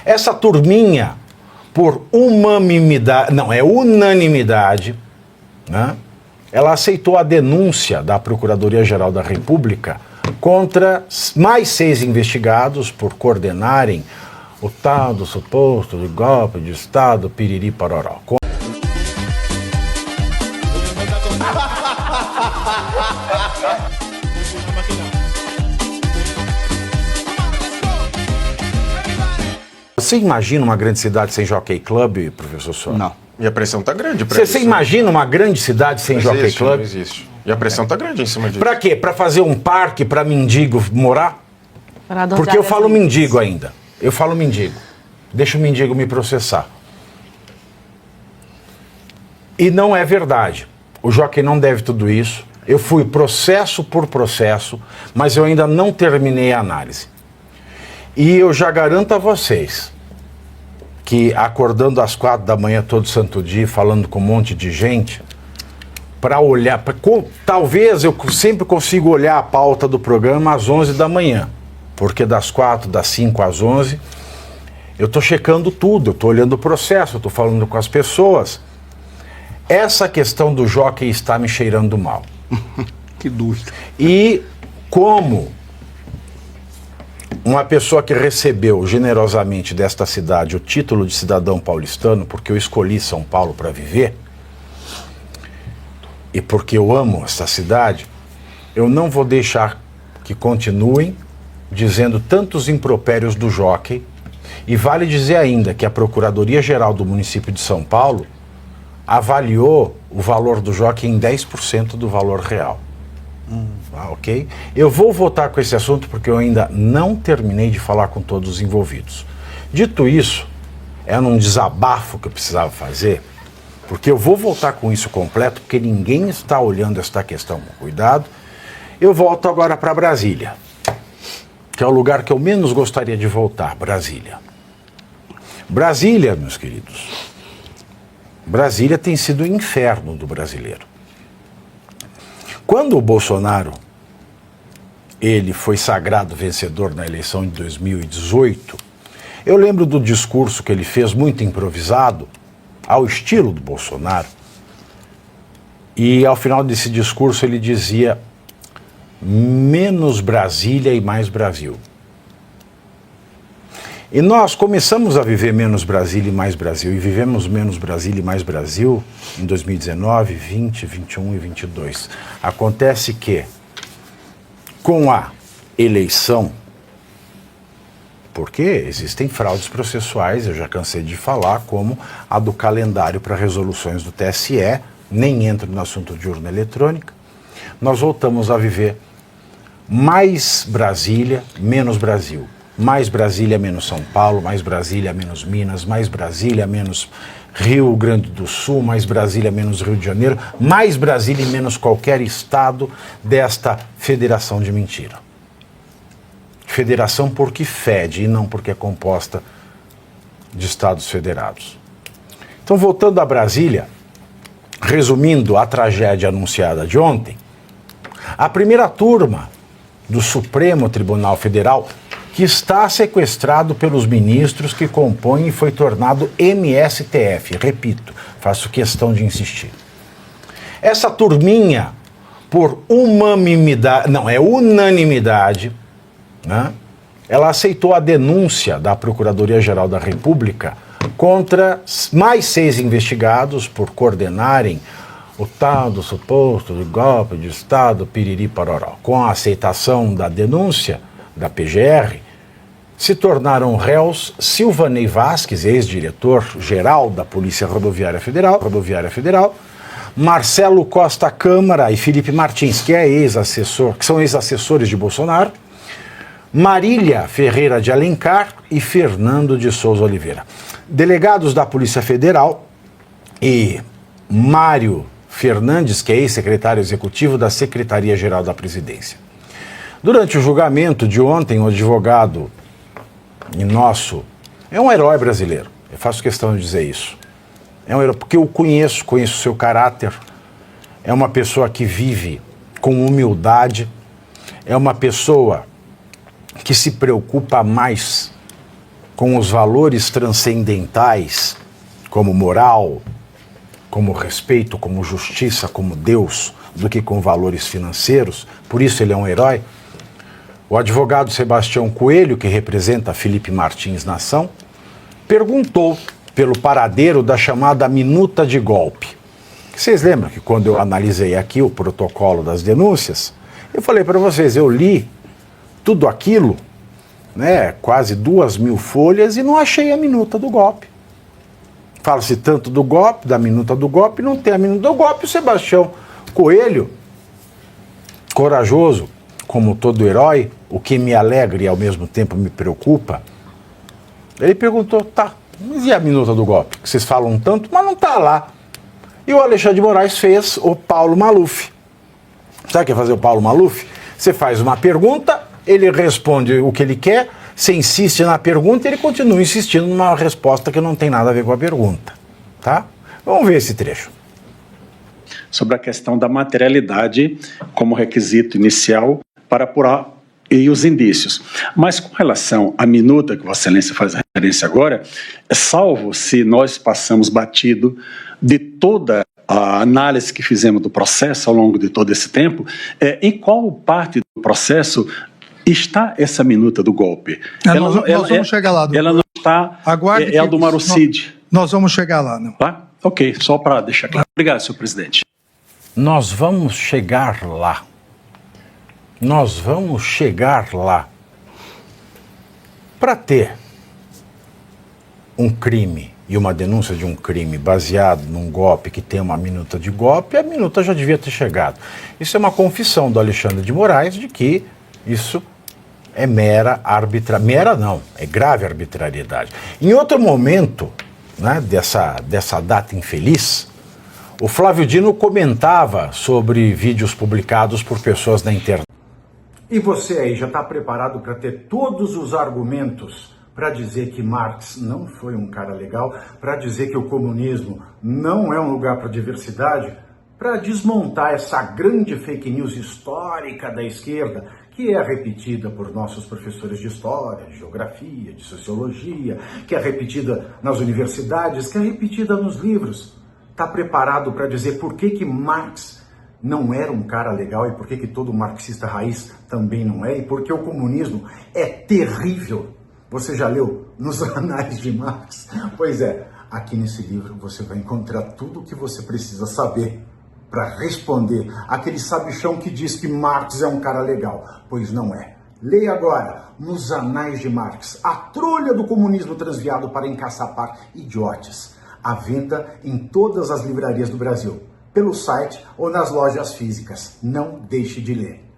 Essa turminha, por unanimidade, né? Ela aceitou a denúncia da Procuradoria-Geral da República contra mais 6 investigados por coordenarem o tal do suposto de golpe de Estado, piriri pororó. Você imagina uma grande cidade sem Jockey Club, professor Soares? Não. E a pressão tá grande. Você imagina uma grande cidade sem Jockey Club? Não existe. E a pressão tá grande em cima disso. Pra quê? Pra fazer um parque pra mendigo morar? Porque eu falo mendigo ainda. Eu falo mendigo. Deixa o mendigo me processar. E não é verdade. O Jockey não deve tudo isso. Eu fui processo por processo, mas eu ainda não terminei a análise. E eu já garanto a vocês que acordando às 4 da manhã todo santo dia, falando com um monte de gente, para olhar, talvez eu sempre consiga olhar a pauta do programa às 11 da manhã, porque das 4, das 5 às 11, eu estou checando tudo, eu estou olhando o processo, eu estou falando com as pessoas. Essa questão do Jockey está me cheirando mal. Que dúvida. E como uma pessoa que recebeu generosamente desta cidade o título de cidadão paulistano, porque eu escolhi São Paulo para viver, e porque eu amo essa cidade, eu não vou deixar que continuem dizendo tantos impropérios do Jockey. E vale dizer ainda que a Procuradoria-Geral do município de São Paulo avaliou o valor do Jockey em 10% do valor real. Ok? Eu vou voltar com esse assunto porque eu ainda não terminei de falar com todos os envolvidos. Dito isso, é num desabafo que eu precisava fazer, porque eu vou voltar com isso completo, porque ninguém está olhando esta questão com cuidado. Eu volto agora para Brasília, que é o lugar que eu menos gostaria de voltar, Brasília. Brasília, meus queridos, Brasília tem sido o inferno do brasileiro. Quando o Bolsonaro, ele foi sagrado vencedor na eleição de 2018, eu lembro do discurso que ele fez, muito improvisado, ao estilo do Bolsonaro, e ao final desse discurso ele dizia: menos Brasília e mais Brasil. E nós começamos a viver menos Brasília e mais Brasil, e vivemos menos Brasília e mais Brasil em 2019, 20, 21 e 22. Acontece que, com a eleição, porque existem fraudes processuais, eu já cansei de falar, como a do calendário para resoluções do TSE, nem entro no assunto de urna eletrônica, nós voltamos a viver mais Brasília, menos Brasil. Mais Brasília, menos São Paulo, mais Brasília, menos Minas, mais Brasília, menos Rio Grande do Sul, mais Brasília, menos Rio de Janeiro, mais Brasília e menos qualquer estado desta federação de mentira. Federação porque fede e não porque é composta de estados federados. Então, voltando a Brasília, resumindo a tragédia anunciada de ontem, a primeira turma do Supremo Tribunal Federal, que está sequestrado pelos ministros que compõem e foi tornado MSTF. Repito, faço questão de insistir. Essa turminha, por unanimidade, né, ela aceitou a denúncia da Procuradoria-Geral da República contra mais 6 investigados por coordenarem o tal do suposto de golpe de Estado, piriri pororó. Com a aceitação da denúncia da PGR, se tornaram réus Silvanei Vasquez, ex-diretor-geral da Polícia Rodoviária Federal, Marcelo Costa Câmara e Felipe Martins, que são ex-assessores de Bolsonaro, Marília Ferreira de Alencar e Fernando de Souza Oliveira. Delegados da Polícia Federal e Mário Fernandes, que é ex-secretário executivo da Secretaria-Geral da Presidência. Durante o julgamento de ontem, o advogado é um herói brasileiro, eu faço questão de dizer isso. É um herói porque eu conheço o seu caráter, é uma pessoa que vive com humildade, é uma pessoa que se preocupa mais com os valores transcendentais, como moral, como respeito, como justiça, como Deus, do que com valores financeiros, por isso ele é um herói. O advogado Sebastião Coelho, que representa Felipe Martins na ação, perguntou pelo paradeiro da chamada minuta de golpe. Vocês lembram que quando eu analisei aqui o protocolo das denúncias, eu falei para vocês, eu li tudo aquilo, né, quase 2.000 folhas, e não achei a minuta do golpe. Fala-se tanto do golpe, da minuta do golpe, não tem a minuta do golpe. O Sebastião Coelho, corajoso, como todo herói, o que me alegra e ao mesmo tempo me preocupa, ele perguntou, tá, mas e a minuta do golpe? Que vocês falam tanto, mas não tá lá. E o Alexandre de Moraes fez o Paulo Maluf. Sabe o que é fazer o Paulo Maluf? Você faz uma pergunta, ele responde o que ele quer, você insiste na pergunta e ele continua insistindo numa resposta que não tem nada a ver com a pergunta. Tá? Vamos ver esse trecho. Sobre a questão da materialidade como requisito inicial para apurar e os indícios. Mas com relação à minuta que Vossa Excelência faz referência agora, salvo se nós passamos batido de toda a análise que fizemos do processo ao longo de todo esse tempo, em qual parte do processo está essa minuta do golpe? Nós vamos chegar lá. Ela não está, Aguarde é a do Marucide. Nós vamos chegar lá. Não. Tá? Ok, só para deixar claro. Obrigado, senhor presidente. Nós vamos chegar lá. Nós vamos chegar lá. Para ter um crime e uma denúncia de um crime baseado num golpe que tem uma minuta de golpe, a minuta já devia ter chegado. Isso é uma confissão do Alexandre de Moraes de que isso é mera não, é grave arbitrariedade. Em outro momento, né, dessa data infeliz, o Flávio Dino comentava sobre vídeos publicados por pessoas na internet. E você aí já está preparado para ter todos os argumentos para dizer que Marx não foi um cara legal, para dizer que o comunismo não é um lugar para diversidade, para desmontar essa grande fake news histórica da esquerda, que é repetida por nossos professores de história, de geografia, de sociologia, que é repetida nas universidades, que é repetida nos livros. Está preparado para dizer por que Marx não era um cara legal e por que todo marxista raiz também não é, e por que o comunismo é terrível? Você já leu nos Anais de Marx? Pois é, aqui nesse livro você vai encontrar tudo o que você precisa saber para responder aquele sabichão que diz que Marx é um cara legal, pois não é. Leia agora, nos Anais de Marx, a trolha do comunismo transviado para encaçapar idiotes, à venda em todas as livrarias do Brasil, pelo site ou nas lojas físicas. Não deixe de ler.